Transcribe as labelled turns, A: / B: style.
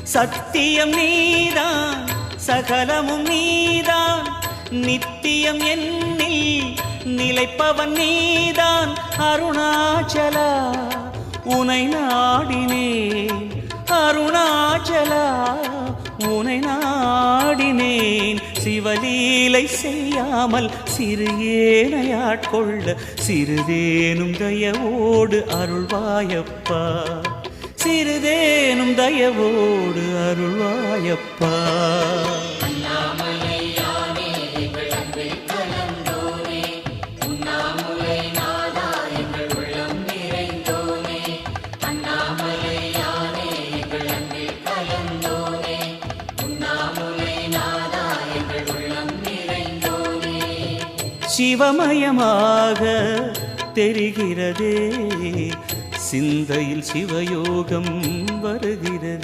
A: சத்தியம் நீதான் சகலமும் நீதான் நித்தியம் என்னில் நிலைப்பவன் நீதான் அருணாச்சலா உனை நாடினேன் அருணாச்சலா உனை நாடினேன் சிவலீலை செய்யாமல் சிறு ஏனையாட்கொள்ள சிறிதேனும் தயவோடு அருள்வாயப்பா சிறிதேனும் தயவோடு அருள்வாயப்பா சிவமயமாக தெரிகிறதே சிந்தையில் சிவயோகம் வருகிறதே